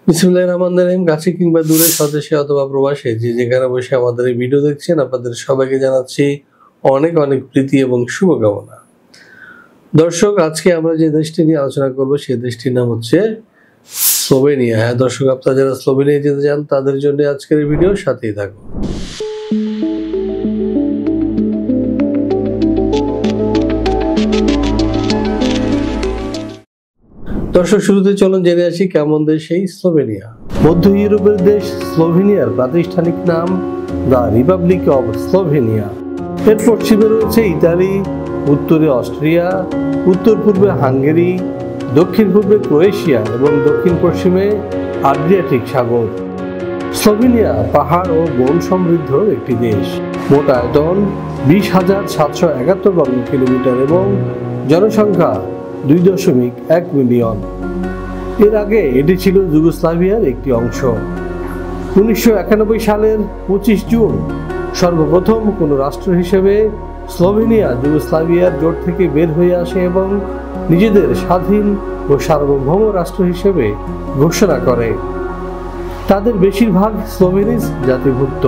বিসমিল্লাহির রহমানির রহিম। কাছে কিংবা দূরে, স্বদেশে অথবা প্রবাসে, যে যেখানে বসে আমাদের এই ভিডিও দেখছেন, আপনাদের সবাইকে জানাচ্ছি অনেক অনেক প্রীতি এবং শুভকামনা। দর্শক, আজকে আমরা যে দেশটি নিয়ে আলোচনা করব সেই দেশটির নাম হচ্ছে স্লোভেনিয়া। হ্যাঁ দর্শক, আপনারা যারা স্লোভেনিয়া যেতে চান তাদের জন্য আজকের এই ভিডিও, সাথেই থাকুন। দর্শক, শুরুতে চলুন জেনে আসি কেমন দেশ এই স্লোভেনিয়া। মধ্য ইউরোপের দেশ স্লোভেনিয়ার প্রাতিষ্ঠানিক নাম দ্য রিপাবলিক অব স্লোভেনিয়া। এর পশ্চিমে রয়েছে ইতালি, উত্তরে অস্ট্রিয়া, উত্তর পূর্বে হাঙ্গেরি, দক্ষিণ পূর্বে ক্রোয়েশিয়া এবং দক্ষিণ পশ্চিমে আড্রিয়াটিক সাগর। স্লোভেনিয়া পাহাড় ও বন সমৃদ্ধ একটি দেশ। মোট আয়তন 20,771 বর্গ কিলোমিটার এবং জনসংখ্যা 2.1 মিলিয়ন। এর আগে এটি ছিল যুগোস্লাভিয়ার একটি অংশ। 1991 সালের 25 জুন সর্বপ্রথম কোনো রাষ্ট্র হিসেবে স্লোভেনিয়া যুগোস্লাভিয়ার জোট থেকে বের হয়ে আসে এবং নিজেদের স্বাধীন ও সার্বভৌম রাষ্ট্র হিসেবে ঘোষণা করে। তাদের বেশিরভাগ স্লোভেনিজ জাতিভুক্ত।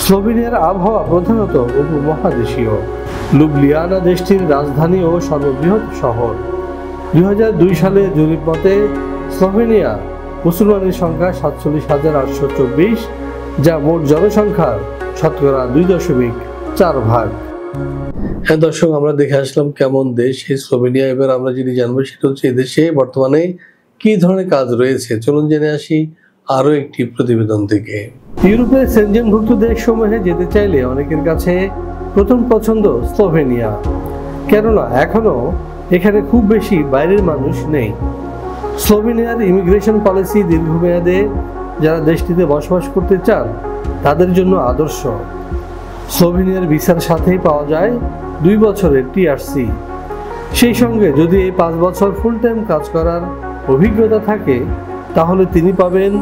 স্লোভেনিয়ার আবহাওয়া প্রধানত উপমহাদেশীয়। লুবলিয়ানা দেশটির রাজধানী ও সর্ববৃহৎ শহর। 2002 সালে জরিপ মতে স্লোভেনিয়া মুসলমানের সংখ্যা 47,824, যা মোট জনসংখ্যার শতকরা 2.4 ভাগ। হ্যাঁ দর্শক, আমরা দেখে আসলাম কেমন দেশ এই স্লোভেনিয়া। এবার আমরা যদি জানবো সেটা হচ্ছে এদেশে বর্তমানে কি ধরনের কাজ রয়েছে। চলুন জেনে আসি আরো একটি প্রতিবেদন থেকে। ইউরোপের সেনজেনভুক্ত দেশসমূহে যেতে চাইলে অনেকের কাছে প্রথম পছন্দ স্লোভেনিয়া, কেননা এখনো এখানে খুব বেশি বাইরের মানুষ নেই। স্লোভেনিয়ার ইমিগ্রেশন পলিসি দীর্ঘমেয়াদে যারা দেশটিতে বসবাস করতে চান তাদের জন্য আদর্শ। স্লোভেনিয়ার ভিসার সাথেই পাওয়া যায় 2 বছরের টিআরসি। সেই সঙ্গে যদি এই 5 বছর ফুল টাইম কাজ করার অভিজ্ঞতা থাকে তাহলে তিনি পাবেন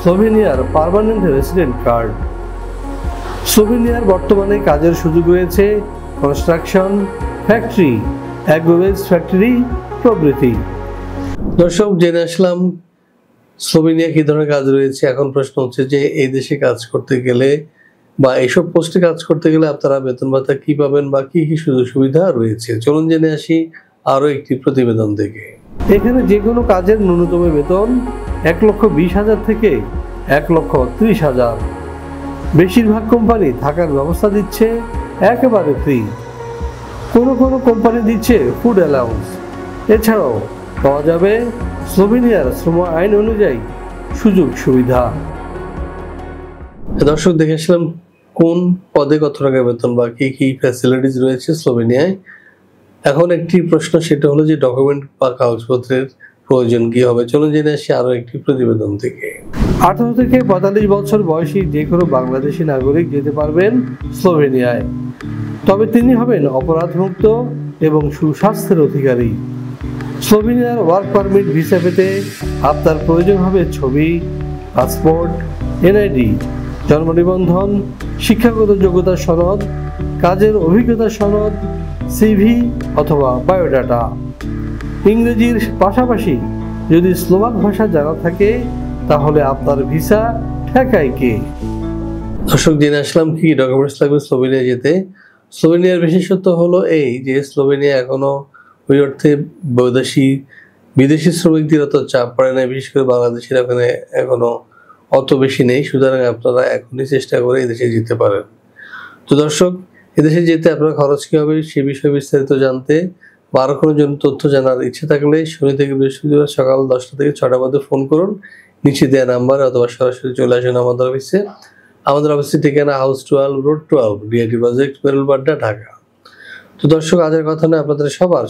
স্লোভেনিয়ার পার্মানেন্ট রেসিডেন্ট কার্ড। স্লোভেনিয়ার বর্তমানে কাজের সুযোগ রয়েছে কনস্ট্রাকশন, ফ্যাক্টরি, অ্যাগ্রোওয়েজ ফ্যাক্টরি প্রভৃতি। দর্শক, জেনে আসলাম স্লোভেনিয়া কি ধরনের কাজ রয়েছে। এখন প্রশ্ন হচ্ছে যে এই দেশে কাজ করতে গেলে বা এইসব পোস্টে কাজ করতে গেলে আপনারা বেতন ভাতা কি পাবেন বা কি কি সুযোগ সুবিধা রয়েছে। চলুন জেনে আসি আরো একটি প্রতিবেদন থেকে। এখানে যে কোনো কাজের ন্যূনতম বেতন 1,20,000 থেকে 1,30,000। বেশিরভাগ কোম্পানি থাকার ব্যবস্থা দিচ্ছে একেবারে ফ্রি। কোনো কোনো কোম্পানি দিচ্ছে ফুড অ্যালাউন্স। এছাড়াও পাওয়া যাবে স্লোভেনিয়ার শ্রম আইন অনুযায়ী সুযোগ সুবিধা। দর্শক, দেখে আসলাম কোন পদে কত টাকা বেতন বা কি কি ফ্যাসিলিটিস রয়েছে স্লোভেনিয়ায়। এখন একটি প্রশ্ন, সেটা হলো যে ডকুমেন্ট বা কাগজপত্রের প্রয়োজন কি হবে। চলুন জেনে আসি আরো একটি প্রতিবেদন থেকে। 18 থেকে 45 বছর বয়সী যে কোনো বাংলাদেশি নাগরিক যেতে পারবেন স্লোভেনিয়ায়, তবে তিনি হবেন অপরাধমুক্ত এবং সুস্বাস্থ্যের অধিকারী। স্লোভেনিয়ার ওয়ার্ক পারমিট ভিসা পেতে আপনার প্রয়োজন হবে ছবি, পাসপোর্ট, এনআইডি, জন্ম নিবন্ধন, শিক্ষাগত যোগ্যতার সনদ, কাজের অভিজ্ঞতার সনদ, সিভি অথবা বায়োডাটা। ইংরেজির পাশাপাশি যদি স্লোভাক ভাষা জানা থাকে তাহলে আপনার ভিসা ঠেকায় কে। দর্শক, জেনে আসলাম কি ডকুমেন্টস লাগবে স্লোভেনিয়া যেতে। স্লোভেনিয়ার বিশেষত্ব হলো এই যে স্লোভেনিয়া এখনো ওই অর্থে বিদেশি শ্রমিকদের অত চাপ পড়ে না, বিশেষ করে বাংলাদেশিরা এখানে এখনো অত বেশি নেই। সুতরাং আপনারা এখনই চেষ্টা করে এদেশে যেতে পারেন। তো দর্শক, এদেশে যেতে আপনার খরচ কি হবে সে বিষয়ে বিস্তারিত জানতে বা আরো কোনো জন্য তথ্য জানার ইচ্ছে থাকলে শনি থেকে বৃহস্পতিবার সকাল 10টা থেকে 6টার মধ্যে ফোন করুন নিচে দেওয়া নাম্বারে, অথবা সরাসরি চলে আসুন আমাদের অফিসে। আমাদের অফিসের ঠিকানা হাউস 12, রোড 12, ডিআইটি প্রজেক্ট, বেরুলবাড্ডা, ঢাকা। তো দর্শক, আজের কথা নয়, আপনাদের সবার